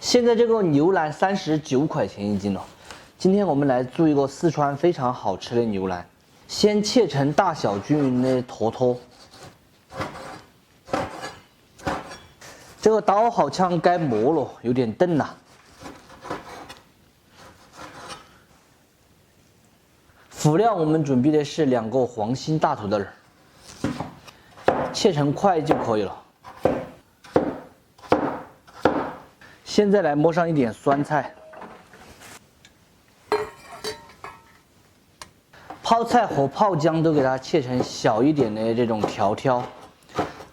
现在这个牛腩39块钱一斤了。今天我们来做一个四川非常好吃的牛腩，先切成大小均匀的坨坨。这个刀好像该磨了，有点钝了。辅料我们准备的是2个黄心大土豆，切成块就可以了。现在来摸上一点酸菜，泡菜和泡姜都给它切成小一点的这种条条。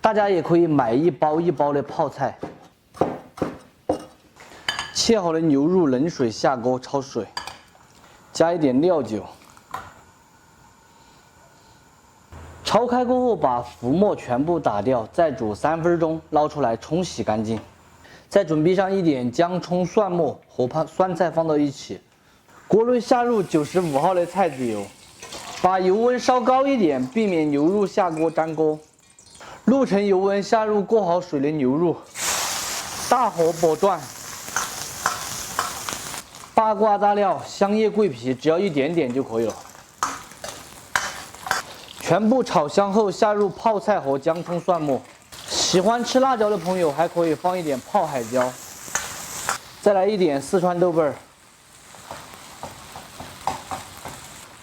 大家也可以买一包一包的泡菜。切好的牛肉冷水下锅焯水，加一点料酒。焯开过后，把浮沫全部打掉，再煮3分钟，捞出来冲洗干净。再准备上一点姜、葱、蒜末和酸菜放到一起。锅内下入95号的菜籽油，把油温烧高一点，避免牛肉下锅粘锅。6成油温下入过好水的牛肉，大火拨转。八卦大料、香叶、桂皮，只要一点点就可以了。全部炒香后，下入泡菜和姜、葱、蒜末。喜欢吃辣椒的朋友还可以放一点泡海椒。再来一点四川豆瓣，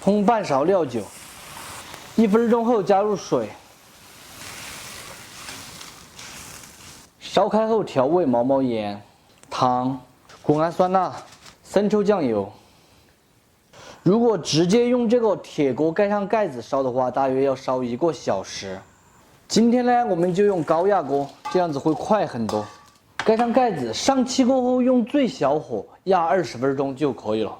烹半勺料酒。1分钟后加入水，烧开后调味毛毛盐、糖、谷氨酸钠、生抽、酱油。如果直接用这个铁锅盖上盖子烧的话，大约要烧1个小时。今天呢，我们就用高压锅，这样子会快很多。盖上盖子，上气过后用最小火压20分钟就可以了。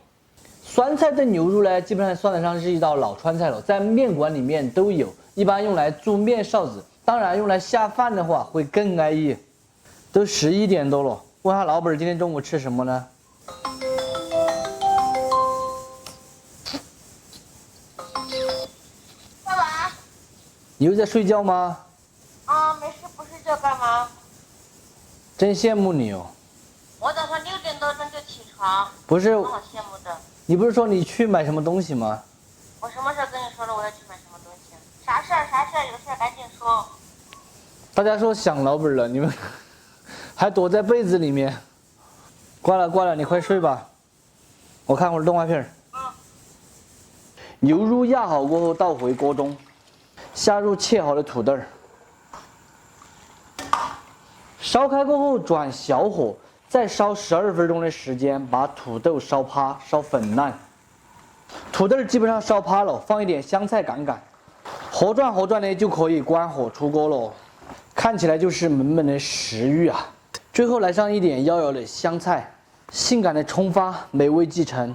酸菜炖牛肉呢，基本上算得上是一道老川菜了，在面馆里面都有，一般用来做面臊子，当然用来下饭的话会更安逸。都11点多了，问下老板今天中午吃什么呢？干嘛？你又在睡觉吗？啊，没事，不睡觉干嘛？真羡慕你哦。我早上6点多钟就起床，不是，我好羡慕的。你不是说你去买什么东西吗？我什么时候跟你说了我要去买什么东西？啥事儿？啥事儿？有事儿赶紧说。大家说想老板了，你们还躲在被子里面。挂了挂了，你快睡吧。我看会儿动画片。牛肉压好过后倒回锅中，下入切好的土豆。烧开过后转小火，再烧12分钟的时间，把土豆烧趴、烧粉烂。土豆基本上烧趴了，放一点香菜杆杆，和转的就可以关火出锅了。看起来就是满满的食欲啊！最后来上一点摇摇的香菜，性感的冲发，美味继承。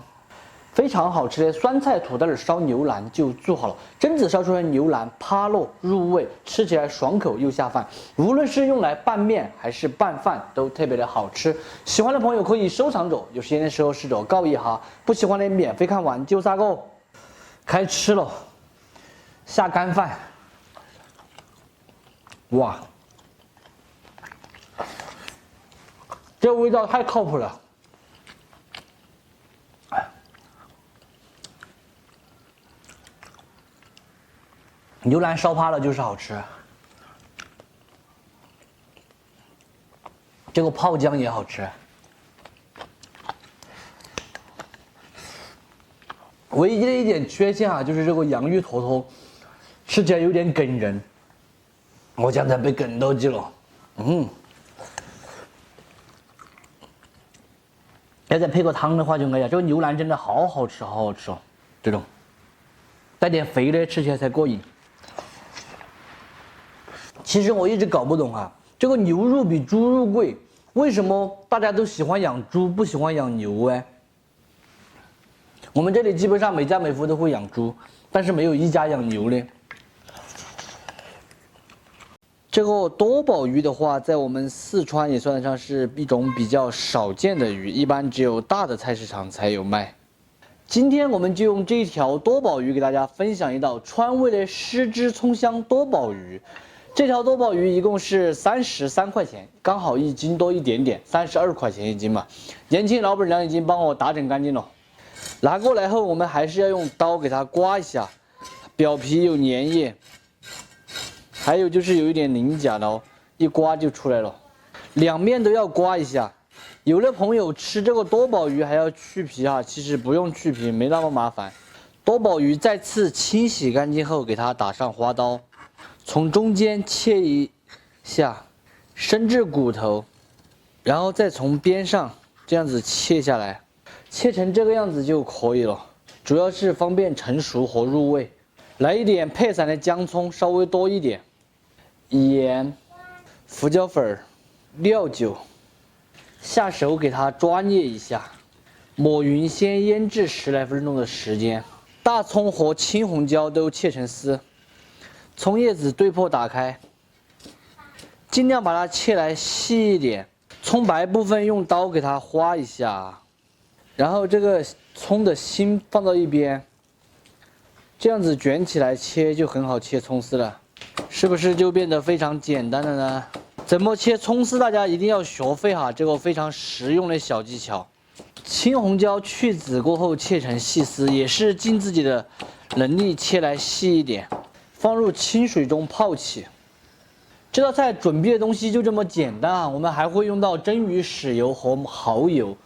非常好吃的酸菜土豆烧牛腩就做好了，榛子烧出来的牛腩趴落入味，吃起来爽口又下饭。无论是用来拌面还是拌饭，都特别的好吃。喜欢的朋友可以收藏着，有时间的时候试着告一下。不喜欢的免费看完就撒个。开吃了，下干饭。哇，这味道太靠谱了。牛腩烧趴了就是好吃，这个泡姜也好吃。唯一的一点缺陷啊，就是这个洋芋坨坨吃起来有点梗人，我刚才被梗到机了。要再配个汤的话就哎呀，这个牛腩真的好好吃，好好吃哦，这种带点肥的吃起来才过瘾。其实我一直搞不懂啊，这个牛肉比猪肉贵，为什么大家都喜欢养猪，不喜欢养牛哎？我们这里基本上每家每户都会养猪，但是没有一家养牛的。这个多宝鱼的话，在我们四川也算得上是一种比较少见的鱼，一般只有大的菜市场才有卖。今天我们就用这一条多宝鱼给大家分享一道川味的湿汁葱香多宝鱼。这条多宝鱼一共是33块钱，刚好1斤多一点点，32块钱1斤嘛。年轻老板娘已经帮我打整干净了。拿过来后，我们还是要用刀给它刮一下，表皮有粘液，还有就是有一点鳞甲的哦，一刮就出来了。两面都要刮一下。有的朋友吃这个多宝鱼还要去皮哈，其实不用去皮，没那么麻烦。多宝鱼再次清洗干净后，给它打上花刀，从中间切一下，伸至骨头，然后再从边上这样子切下来，切成这个样子就可以了。主要是方便成熟和入味。来一点配散的姜葱，稍微多一点，盐、胡椒粉、料酒，下手给它抓捏一下，抹匀，先腌制10来分钟的时间。大葱和青红椒都切成丝，葱叶子对破打开，尽量把它切来细一点。葱白部分用刀给它划一下，然后这个葱的心放到一边，这样子卷起来切就很好切葱丝了，是不是就变得非常简单了呢？怎么切葱丝，大家一定要学会哈，这个非常实用的小技巧。青红椒去籽过后切成细丝，也是尽自己的能力切来细一点，放入清水中泡起。这道菜准备的东西就这么简单啊，我们还会用到蒸鱼豉油和蚝油。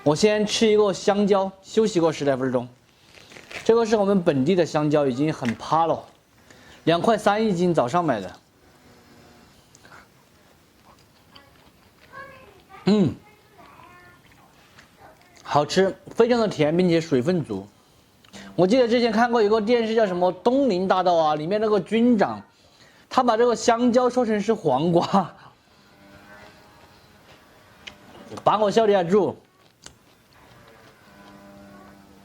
我先吃一个香蕉，休息个10来分钟。这个是我们本地的香蕉，已经很趴了，2块3一斤，早上买的。好吃，非常的甜，并且水分足。我记得之前看过一个电视叫什么《东林大道》啊，里面那个军长，他把这个香蕉说成是黄瓜，把我笑得要住。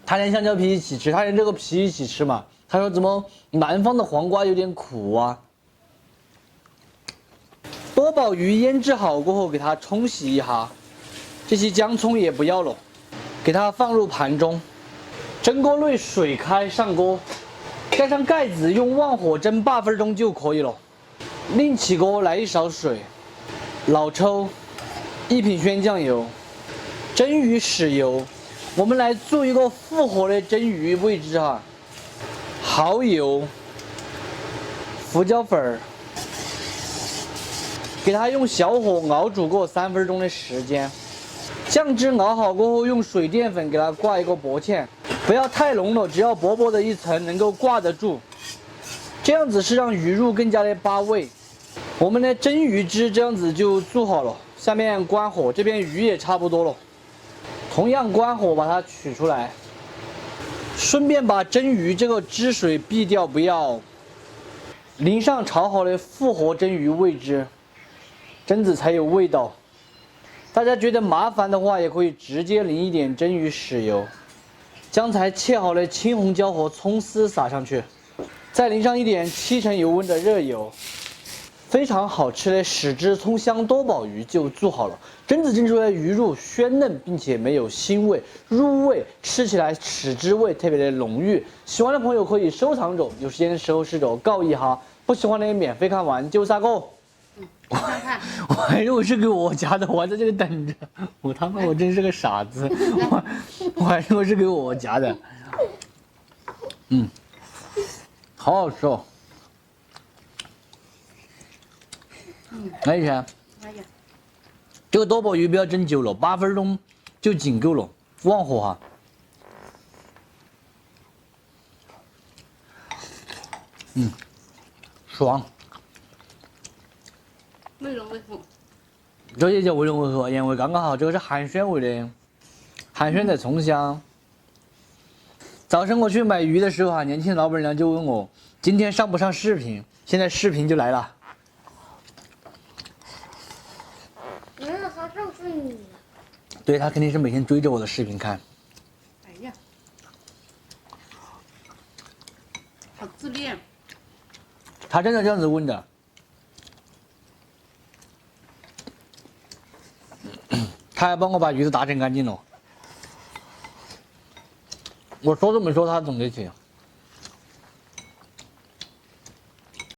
他连香蕉皮一起吃，他连这个皮一起吃嘛。他说怎么南方的黄瓜有点苦啊？多宝鱼腌制好过后，给它冲洗一下，这些姜葱也不要了。给它放入盘中，蒸锅内水开上锅，盖上盖子，用旺火蒸8分钟就可以了。另起锅来1勺水，老抽，1品鲜酱油，蒸鱼豉油。我们来做一个复合的蒸鱼位置哈，蚝油、胡椒粉，给它用小火熬煮个3分钟的时间。酱汁熬好过后，用水淀粉给它挂一个薄芡，不要太浓了，只要薄薄的一层能够挂得住。这样子是让鱼肉更加的扒味。我们的蒸鱼汁这样子就做好了，下面关火，这边鱼也差不多了，同样关火把它取出来，顺便把蒸鱼这个汁水避掉，不要淋上炒好的复合蒸鱼味汁，蒸子才有味道。大家觉得麻烦的话，也可以直接淋一点蒸鱼豉油，将才切好的青红椒和葱丝撒上去，再淋上一点7成油温的热油，非常好吃的豉汁葱香多宝鱼就做好了。蒸子蒸出来的鱼肉鲜嫩，并且没有腥味，入味，吃起来豉汁味特别的浓郁。喜欢的朋友可以收藏着，有时间的时候试着告一哈。不喜欢的免费看完就下购。看看，我还以为是给我夹的，我还在这里等着。我他妈，我真是个傻子，我还以为是给我夹的。好好吃哦。来一下。哎呀，这个多宝鱼不要蒸久了，8分钟就仅够了，旺火哈。爽。味浓味厚。这也叫味浓味厚，盐味刚刚好。这个是寒暄味的，寒暄的葱香。早上我去买鱼的时候年轻老板娘就问我今天上不上视频，现在视频就来了。没有，他上次你。对，他肯定是每天追着我的视频看。哎呀，好自恋。他真的这样子问的。他还帮我把鱼子打整干净了。我说都没说，他总得起。